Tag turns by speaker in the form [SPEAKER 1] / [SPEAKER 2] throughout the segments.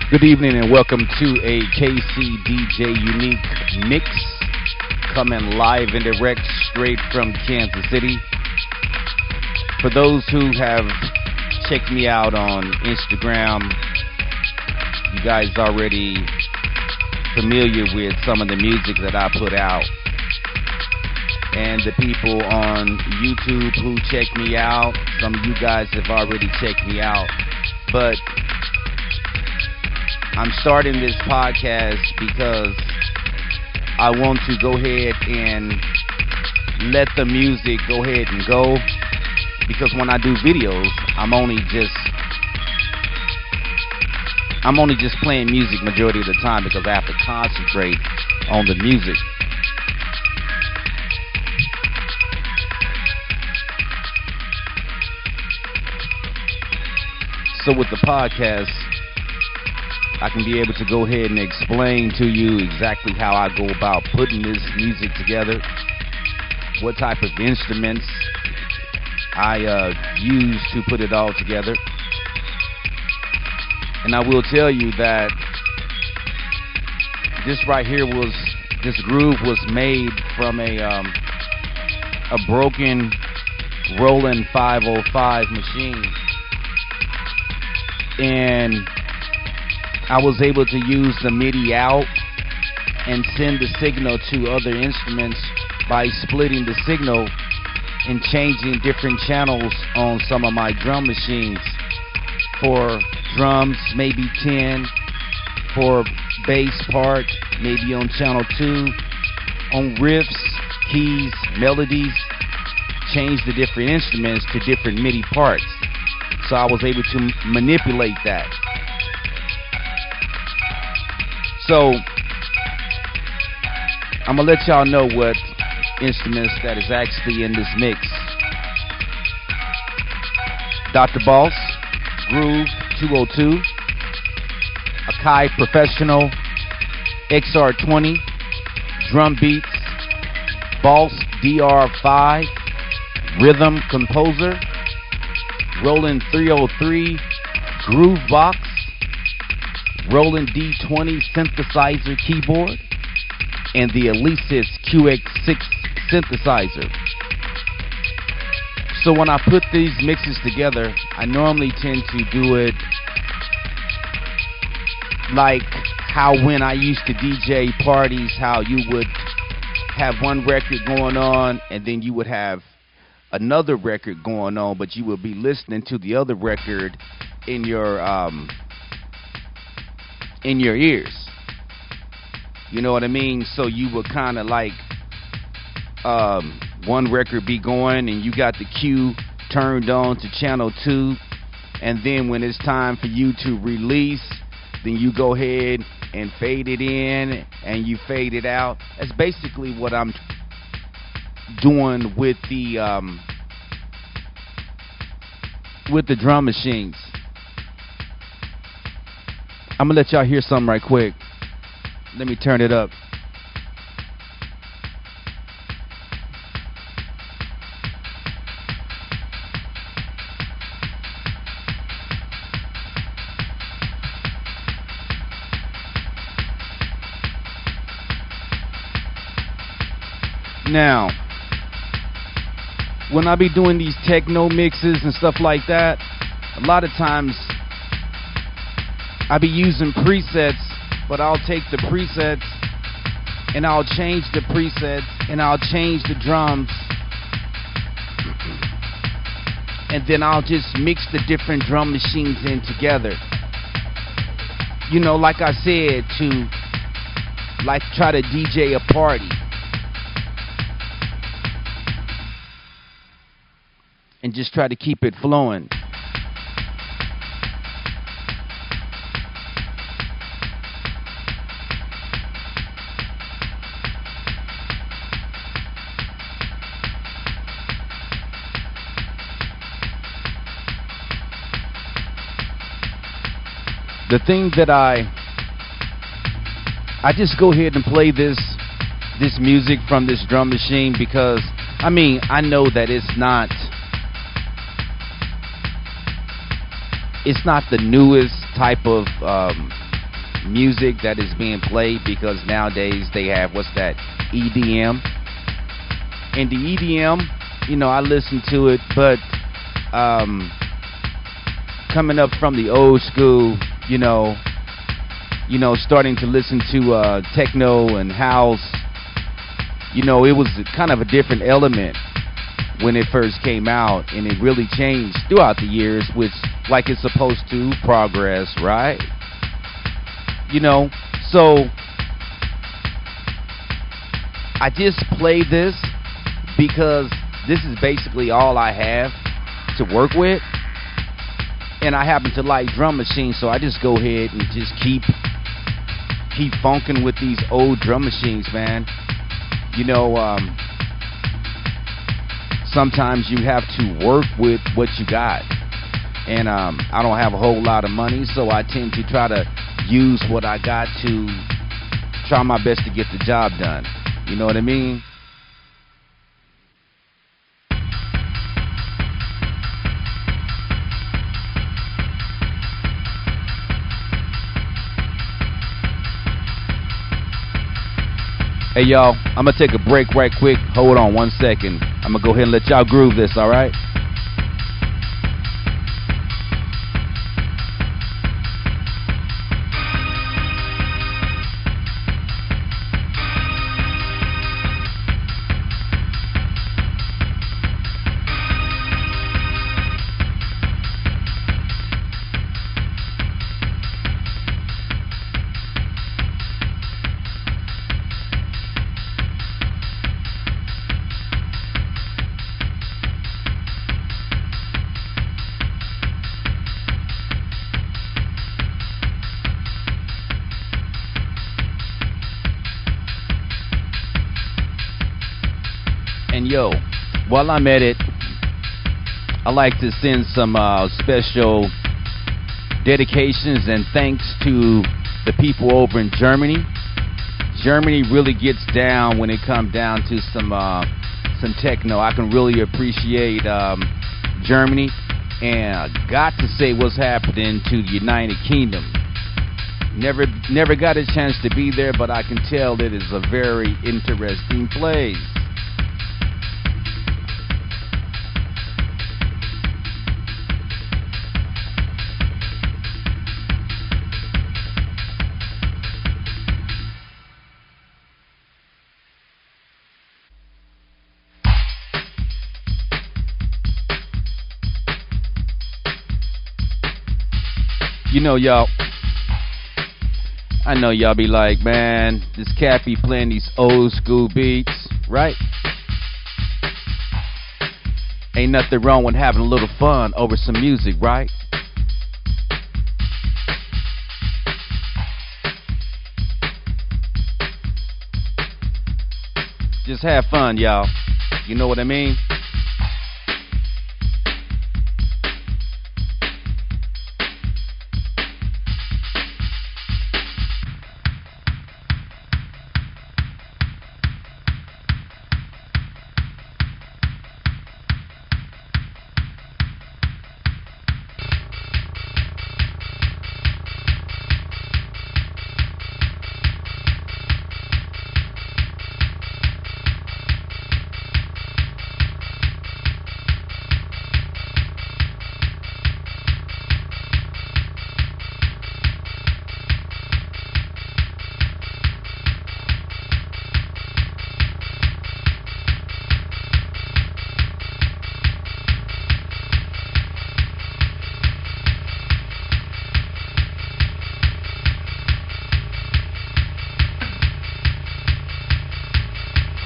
[SPEAKER 1] Good evening and welcome to a KCDJ Unique Mix, coming live and direct straight from Kansas City. For those who have checked me out on Instagram, you guys already familiar with some of the music that I put out. And the people on YouTube who check me out, some of you guys have already checked me out. But I'm starting this podcast because I want to go ahead and let the music go ahead and go. Because when I do videos, I'm only just playing music majority of the time because I have to concentrate on the music. So with the podcast, I can be able to go ahead and explain to you exactly how I go about putting this music together, what type of instruments I use to put it all together. And I will tell you that this groove was made from a broken Roland 505 machine. And I was able to use the MIDI out and send the signal to other instruments by splitting the signal and changing different channels on some of my drum machines. For drums, maybe 10. For bass part, maybe on channel 2. On riffs, keys, melodies, change the different instruments to different MIDI parts. So I was able to manipulate that. So I'm going to let y'all know what instruments that is actually in this mix. Dr. Boss, Groove 202, Akai Professional, XR20, Drum Beats, Boss DR5, Rhythm Composer, Roland 303, Groove Box, Roland D20 synthesizer keyboard, and the Alesis QX6 synthesizer. So when I put these mixes together, I normally tend to do it like how when I used to DJ parties, how you would have one record going on and then you would have another record going on, but you will be listening to the other record in your ears. You know what I mean? So you would kind of like one record be going and you got the cue turned on to channel 2, and then when it's time for you to release, then you go ahead and fade it in and you fade it out. That's basically what I'm doing with the drum machines. I'm gonna let y'all hear something right quick. Let me turn it up. Now, when I be doing these techno mixes and stuff like that, a lot of times I be using presets, but I'll take the presets and I'll change the presets and I'll change the drums, and then I'll just mix the different drum machines in together. You know, like I said, to like try to DJ a party. And just try to keep it flowing. The thing that I just go ahead and play this music from this drum machine because, I mean, I know that it's not the newest type of music that is being played, because nowadays they have, what's that, EDM. And the EDM, I listen to it, but coming up from the old school, starting to listen to techno and house, it was kind of a different element when it first came out, and it really changed throughout the years, which, like it's supposed to, progress, right? So I just play this because this is basically all I have to work with, and I happen to like drum machines, so I just go ahead and just keep funking with these old drum machines, man. Sometimes you have to work with what you got, and I don't have a whole lot of money, so I tend to try to use what I got to try my best to get the job done. You know what I mean? Hey, y'all, I'm going to take a break right quick. Hold on 1 second. I'm going to go ahead and let y'all groove this, all right? And yo, while I'm at it, I like to send some special dedications and thanks to the people over in Germany. Germany really gets down when it comes down to some techno. I can really appreciate Germany, and I got to say what's happening to the United Kingdom. Never got a chance to be there, but I can tell it is a very interesting place. Y'all, I know y'all be like, man, this cat be playing these old school beats, right? Ain't nothing wrong with having a little fun over some music, right? Just have fun, y'all. You know what I mean?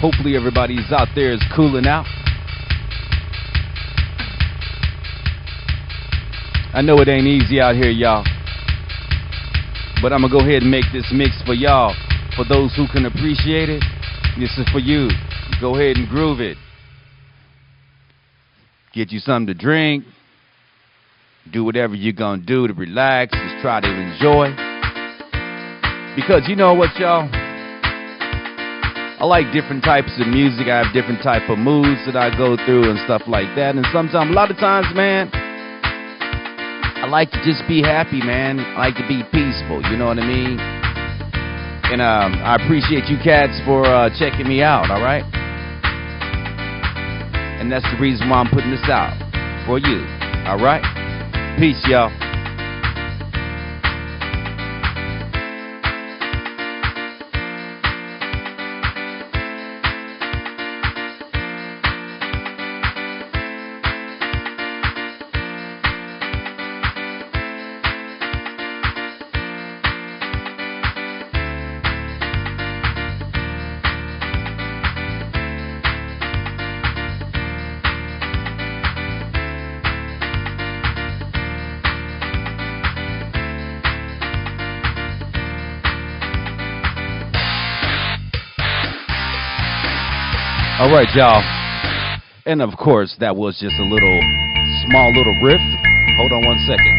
[SPEAKER 1] Hopefully everybody's out there is cooling out. I know it ain't easy out here, y'all, but I'm gonna go ahead and make this mix for y'all. For those who can appreciate it, this is for you. Go ahead and groove it. Get you something to drink. Do whatever you're gonna do to relax. Just try to enjoy. Because you know what, y'all? I like different types of music. I have different type of moods that I go through and stuff like that. And sometimes, a lot of times, man, I like to just be happy, man. I like to be peaceful. You know what I mean? And I appreciate you cats for checking me out. All right. And that's the reason why I'm putting this out for you. All right. Peace, y'all. All right, y'all. And of course, that was just a small little riff. Hold on one second.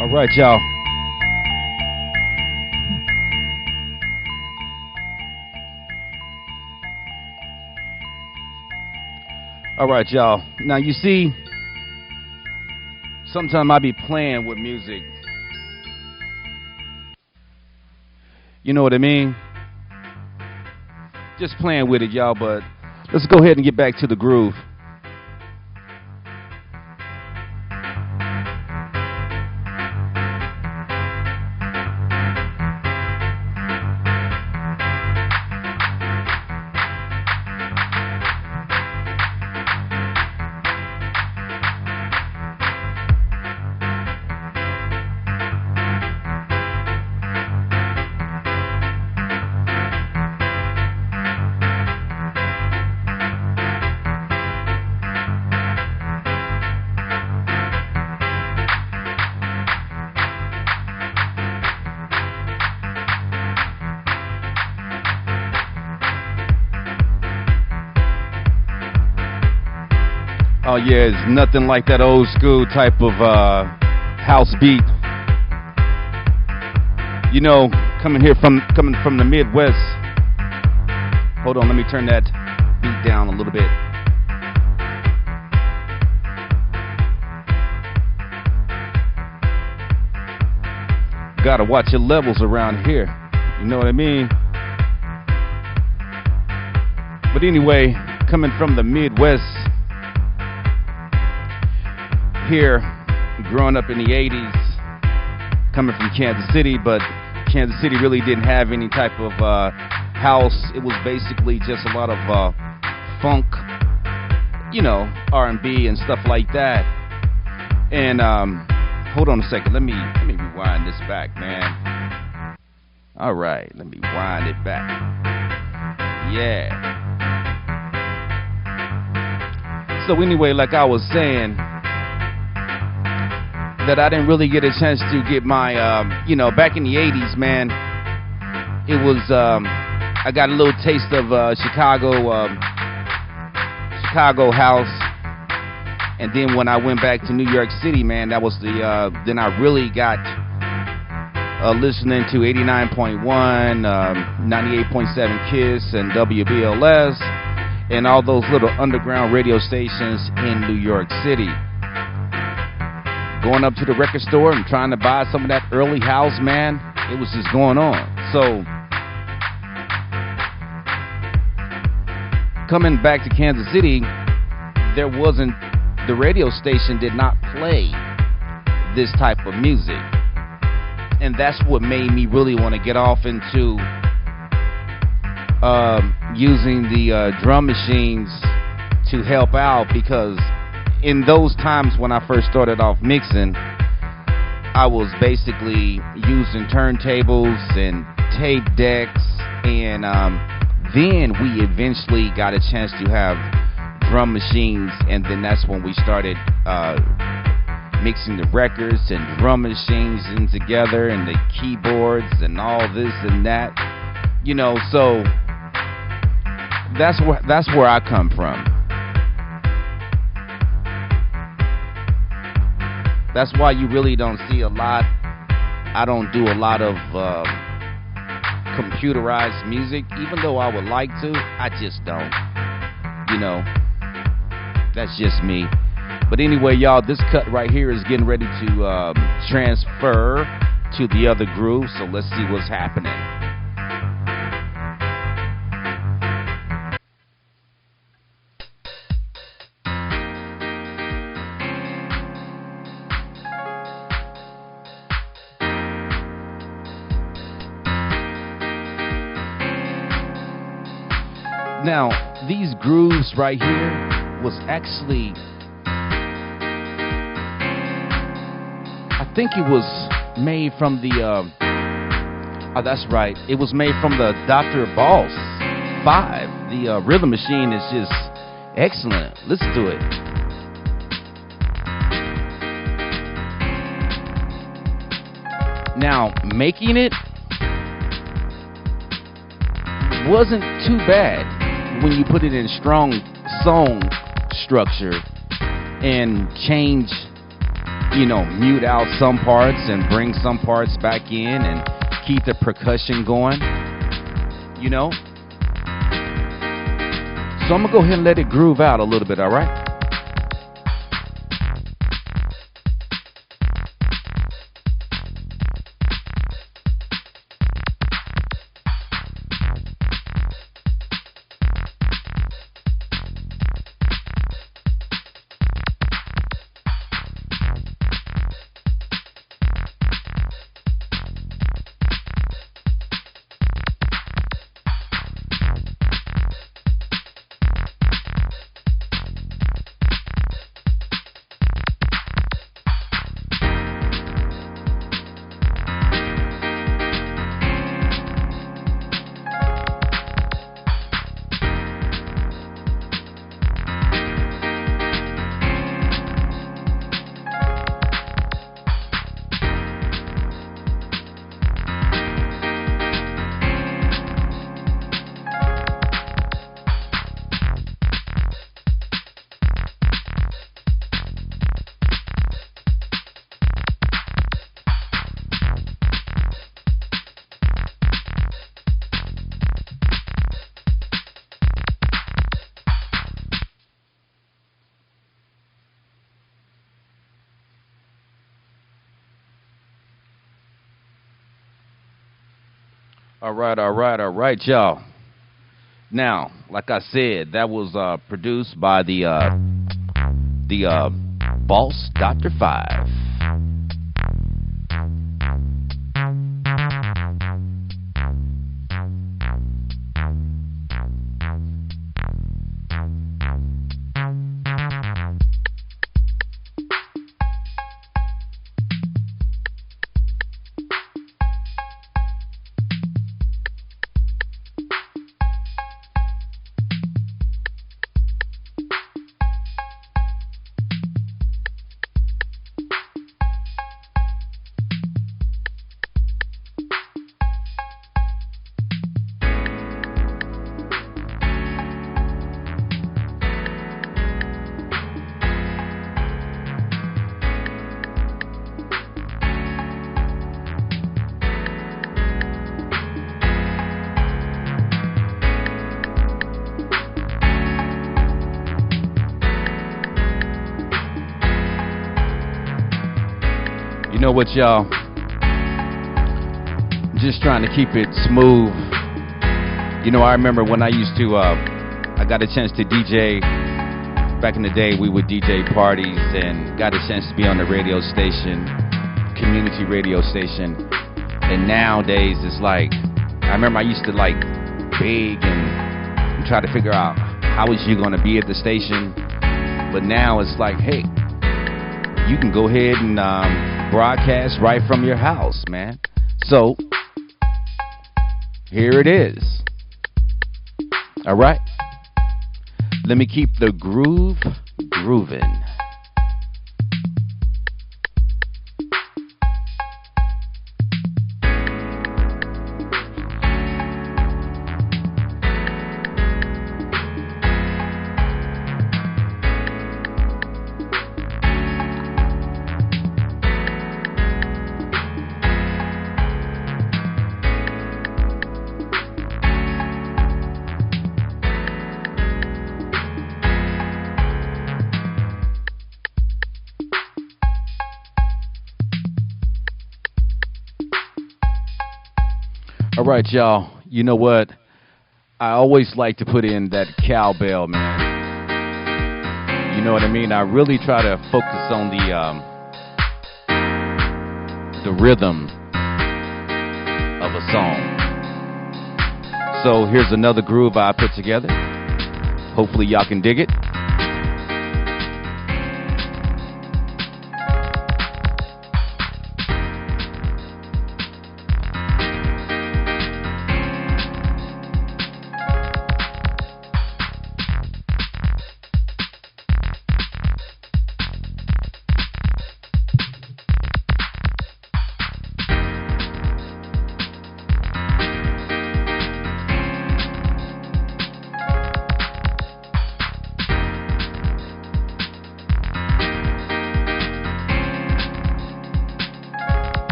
[SPEAKER 1] All right, y'all. All right, y'all. Now, you see, sometimes I be playing with music. You know what I mean? Just playing with it, y'all, but let's go ahead and get back to the groove. Oh yeah, it's nothing like that old school type of house beat. You know, coming from the Midwest. Hold on, let me turn that beat down a little bit. Gotta watch your levels around here. You know what I mean? But anyway, coming from the Midwest. Here, growing up in the 80s, coming from Kansas City, but Kansas City really didn't have any type of house. It was basically just a lot of funk, you know, R&B and stuff like that. And hold on a second, let me rewind this back, man. All right, let me wind it back. Yeah. So anyway, like I was saying, that I didn't really get a chance to get my, you know, back in the 80s, man, it was, I got a little taste of Chicago house, and then when I went back to New York City, man, that was then I really got listening to 89.1, 98.7 KISS, and WBLS, and all those little underground radio stations in New York City. Going up to the record store and trying to buy some of that early house, man. It was just going on. So, coming back to Kansas City, the radio station did not play this type of music. And that's what made me really want to get off into using the drum machines to help out, because in those times when I first started off mixing, I was basically using turntables and tape decks, and then we eventually got a chance to have drum machines, and then that's when we started mixing the records and drum machines in together, and the keyboards and all this and that, you know. So that's where I come from. That's why you really don't see a lot. I don't do a lot of computerized music, even though I would like to. I just don't. You know, that's just me. But anyway, y'all, this cut right here is getting ready to transfer to the other groove. So let's see what's happening. Now, these grooves right here was actually, I think it was made from the, oh, that's right. It was made from the Dr. Boss 5. The rhythm machine is just excellent. Listen to it. Now, making it wasn't too bad when you put it in strong song structure and change, you know, mute out some parts and bring some parts back in and keep the percussion going, you know. So I'm gonna go ahead and let it groove out a little bit, all right? All right, y'all. Now, like I said, that was produced by the Boss Dr. 5. You know what, y'all? Just trying to keep it smooth. You know, I remember when I used to, I got a chance to DJ. Back in the day, we would DJ parties and got a chance to be on the radio station, community radio station. And nowadays, it's like, I remember I used to like beg and try to figure out how is you going to be at the station. But now it's like, hey, you can go ahead and broadcast right from your house, man. So here it is. All right. Let me keep the groove grooving. All right, y'all. You know what? I always like to put in that cowbell, man. You know what I mean? I really try to focus on the rhythm of a song. So here's another groove I put together. Hopefully y'all can dig it.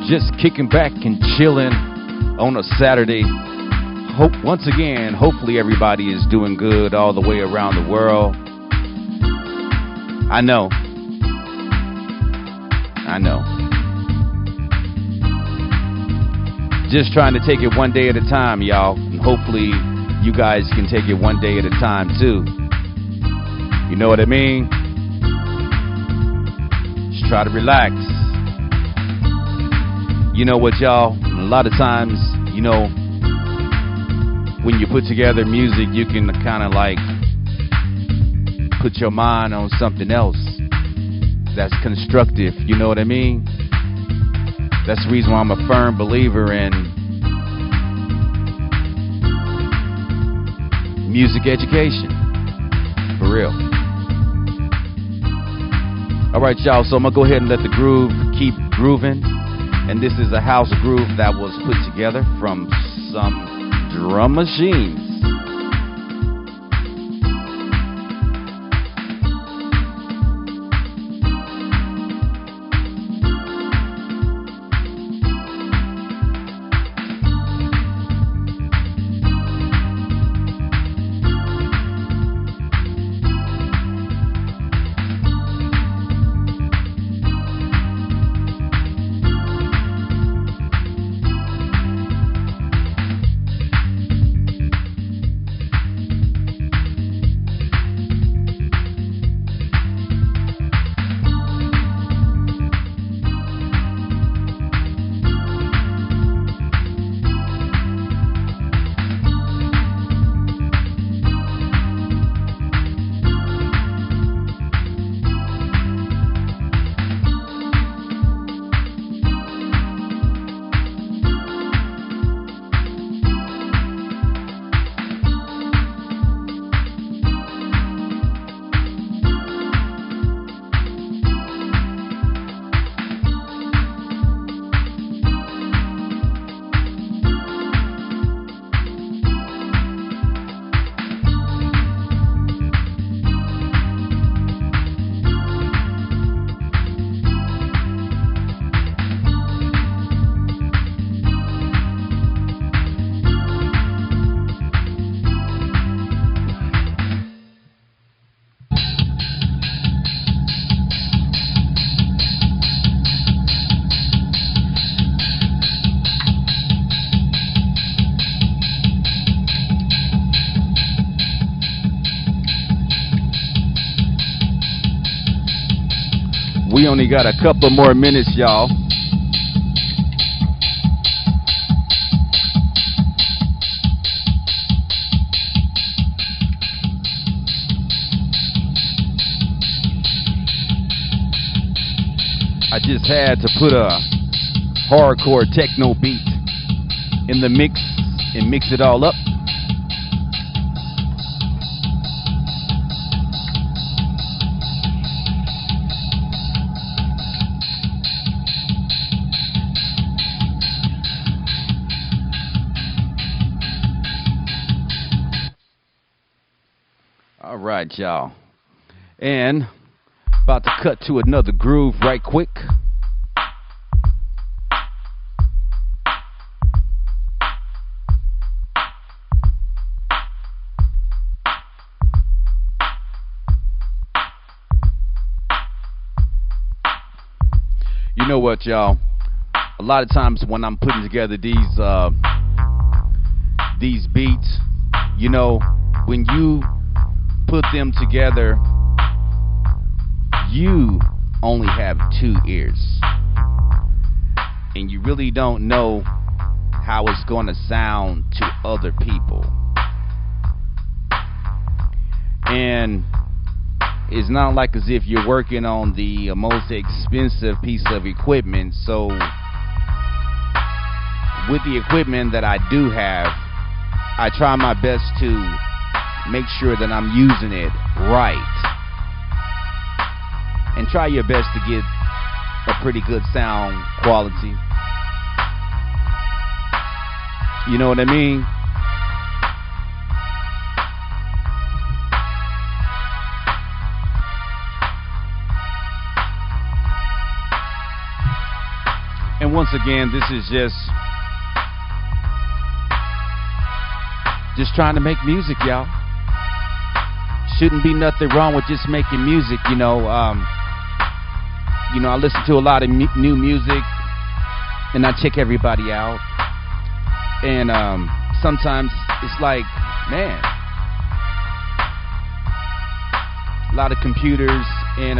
[SPEAKER 1] Just kicking back and chilling on a Saturday. Hopefully everybody is doing good all the way around the world. I know. Just trying to take it one day at a time, y'all. And hopefully you guys can take it one day at a time too. You know what I mean? Just try to relax. You know what, y'all? A lot of times, you know, when you put together music, you can kind of like put your mind on something else that's constructive. You know what I mean? That's the reason why I'm a firm believer in music education. For real. All right, y'all. So I'm going to go ahead and let the groove keep grooving. And this is a house groove that was put together from some drum machines. We only got a couple more minutes, y'all. I just had to put a hardcore techno beat in the mix and mix it all up. All right, y'all. And about to cut to another groove right quick. You know what, y'all? A lot of times when I'm putting together these beats, you know, when you put them together, you only have 2 ears, and you really don't know how it's going to sound to other people. And it's not like as if you're working on the most expensive piece of equipment. So with the equipment that I do have, I try my best to make sure that I'm using it right, and try your best to get a pretty good sound quality. You know what I mean? And once again, this is just trying to make music, y'all. Shouldn't be nothing wrong with just making music, you know. I listen to a lot of new music, and I check everybody out. And sometimes it's like, man, a lot of computers, and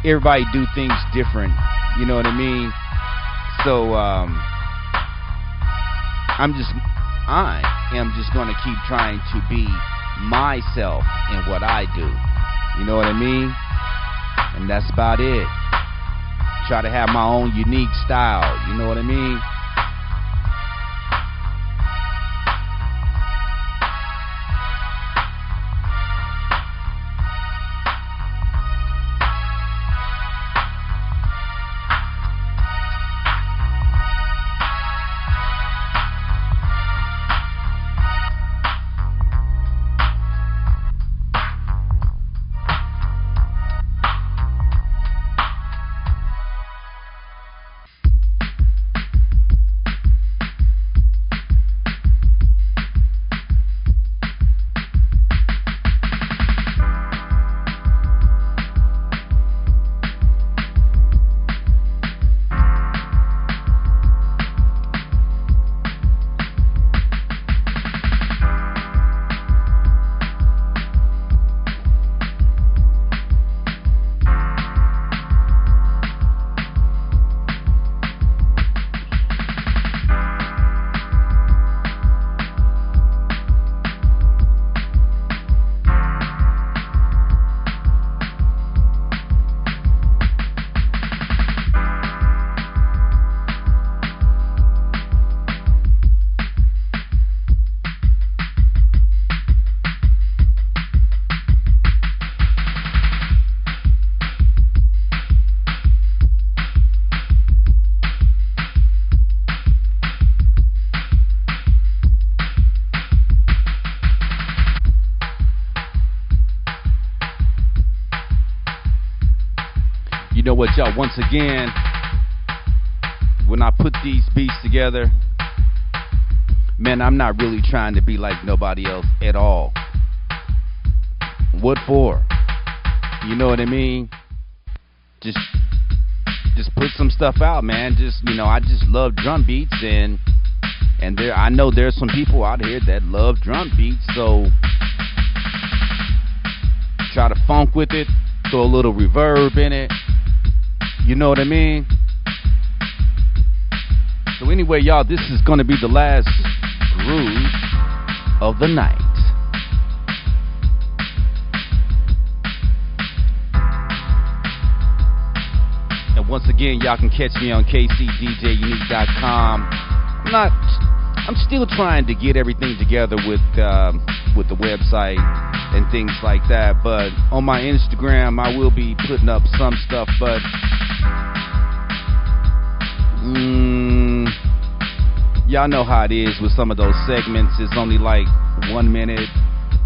[SPEAKER 1] everybody do things different. You know what I mean? So I am just going to keep trying to be myself in what I do. You know what I mean? And that's about it. Try to have my own unique style. You know what I mean? You know what, y'all, once again, when I put these beats together, man, I'm not really trying to be like nobody else at all. What for? You know what I mean? Just put some stuff out, man. I just love drum beats, and I know there's some people out here that love drum beats, so try to funk with it, throw a little reverb in it. You know what I mean? So anyway, y'all, this is going to be the last groove of the night. Once again, y'all can catch me on kcdjunique.com. I'm still trying to get everything together with the website and things like that. But on my Instagram, I will be putting up some stuff. But y'all know how it is with some of those segments. It's only like 1 minute,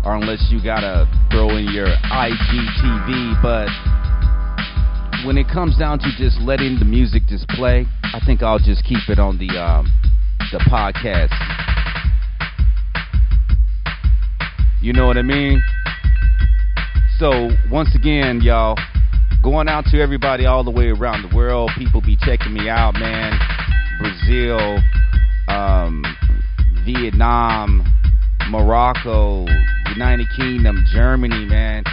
[SPEAKER 1] or unless you gotta throw in your IGTV. But when it comes down to just letting the music just play, I think I'll just keep it on the podcast. You know what I mean? So once again, y'all, going out to everybody all the way around the world. People be checking me out, man. Brazil, Vietnam, Morocco, United Kingdom, Germany, man.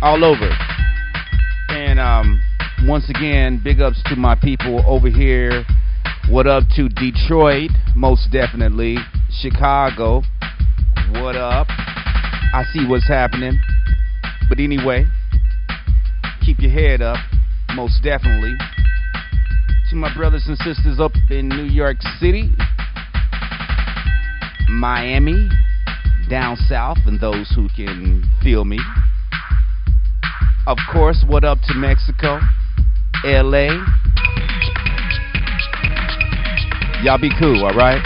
[SPEAKER 1] All over. And once again, big ups to my people over here. What up to Detroit, most definitely. Chicago, what up? I see what's happening. But anyway, keep your head up, most definitely. To my brothers and sisters up in New York City, Miami, down south, and those who can feel me. Of course, what up to Mexico, LA. Y'all be cool, alright?